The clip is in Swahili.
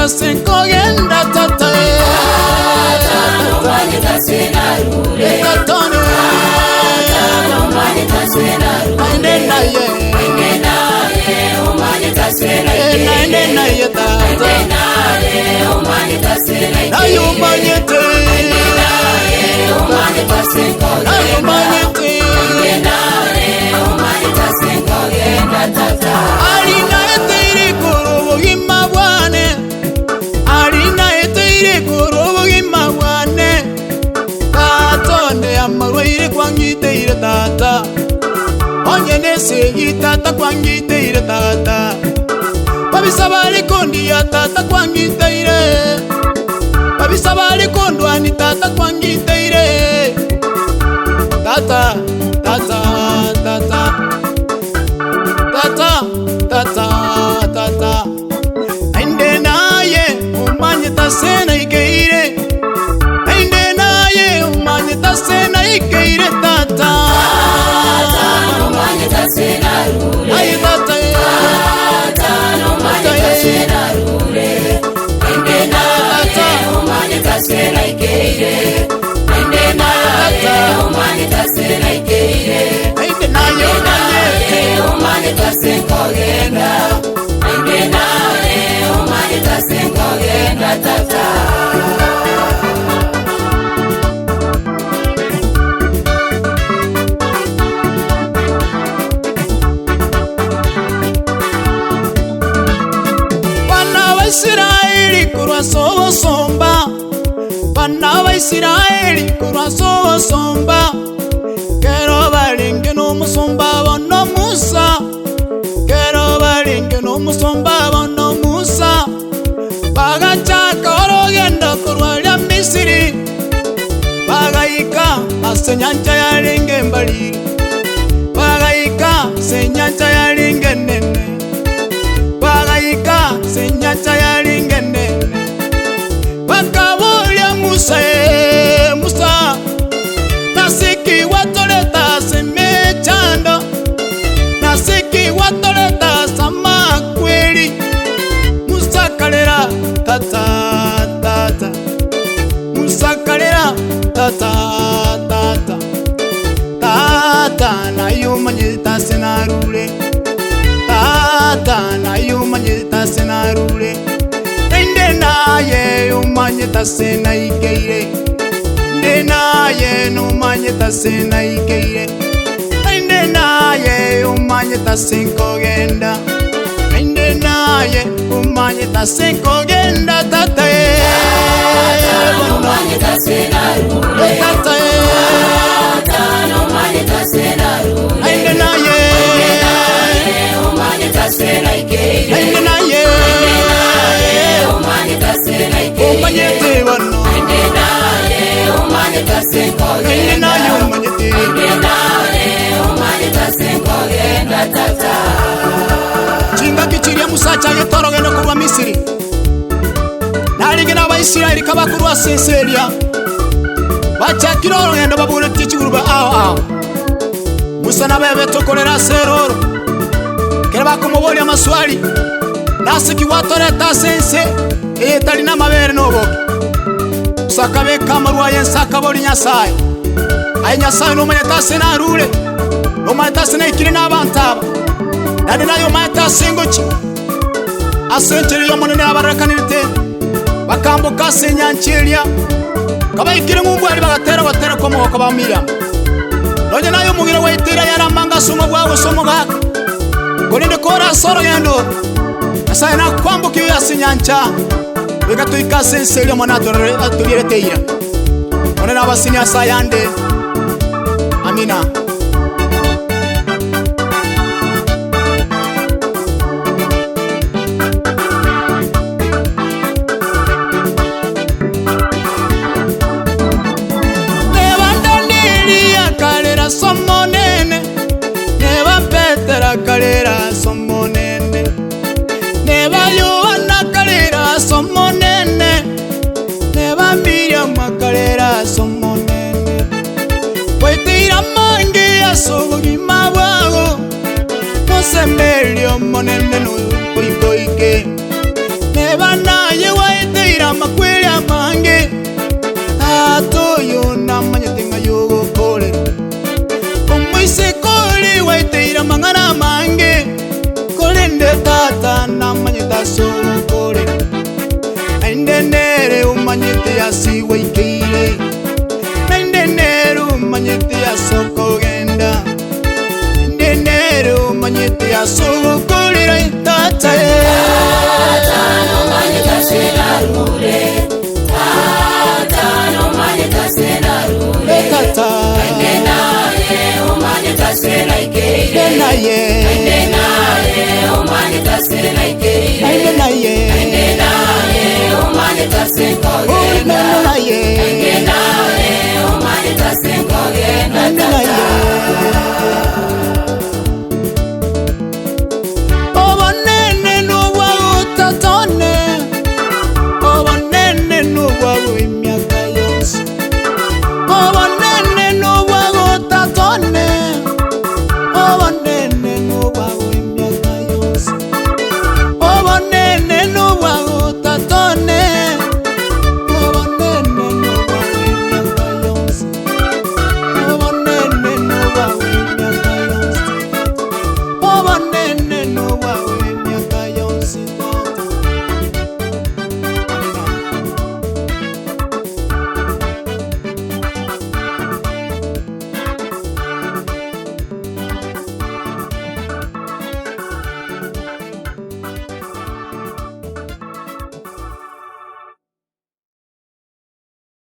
omanyete senkogenda tata omanyete senarure tata omanyete senarure naye omanyete senarure naye tata omanyete senarure naye omanyete omanyete senkogenda omanyete senkogenda tata alina eteire korobo gimabwane alina eteire korobo gimabwane tatonde amarwaire kwangiteire tata onyene segi tata kwangiteire tata babisabali kondi ya tata kwangiteire babisabali kondwani tata kwangiteire tata tata tata tata tata tata ende naye omanyete senaikeire ende naye omanyete senaikeire tata omanyete senarure aye tata omanyete senarure ende naye omanyete senaikeire ende naye omanyete senaikeire ende naye omanyete senkogenda ende naye omanyete senkogenda tata Israeli kurwa sobo somba bana ba Israeli kurwa sobo somba kero balinge no musomba bono Musa kero balinge no musomba bono Musa bagachaka orogenda kurwa ya Misiri bagaika asenyanja yalinge mbali bagaika senyanja yalinge nene bagaika senyanja yalinge nene bakabulya Musa Musa nasiki watoleta semechando nasiki watoleta samakweli Musa kalera tata tata Musa kalera tata tata tata naye omanyete senarure tata naye omanyete senarure ende naye omanyete senaikeire ende naye nomanyete senaikeire ende naye omanyete senkogenda ende naye omanyete senkogenda tata omanyete senarure tata omanyete senarure ende naye omanyete senaikeire ende naye omanyete senaikeire omanyete bono ende naye omanyete senkogenda ende naye omanyete ende naye omanyete senkogenda tata chinga kichiria Musa chagetorogenda kurwa Misiri naligena abaisiraeli kabakurwa senseria bachakira orogendo babure tichiguruba ao Musa nabe tokolera seroro kera bakomobolia amaswali nasiki watoreta sense etali na mabere noboke sakabe kamarwa yensaka boli nyasaye ay nyasaye no manyete senarure no manyete senaikire n'abantaba nande nayo manyete sengochi asencheri yo monene abarakanirite bakambuka senyancheria kabaikire ngubwali bagatera batera ko moko ba Miriam nonye nayo mugira waitira yaramanga somo bwawe somo baka kolinde kora soro yendo asa na kwambuka yo asenyancha wegatuika senseri yo monatore atulireteira onena abasinya sayande amina somonene neba Petera kalera somonene neba Yohana kalera somonene neba Miriam kalera somonene kwetira mangi asogi mabwago mosemelio monene no koike neba naye naindenere omanyete asiweikeire, naindenere omanyete asokogenda, naindenere omanyete asogokorera Tata. Tata nomanyete asenarure, Tata nomanyete asenarure, Tata naye omanyete asenaikire, naye omanyete asenaikire, naye omanyete asenarure.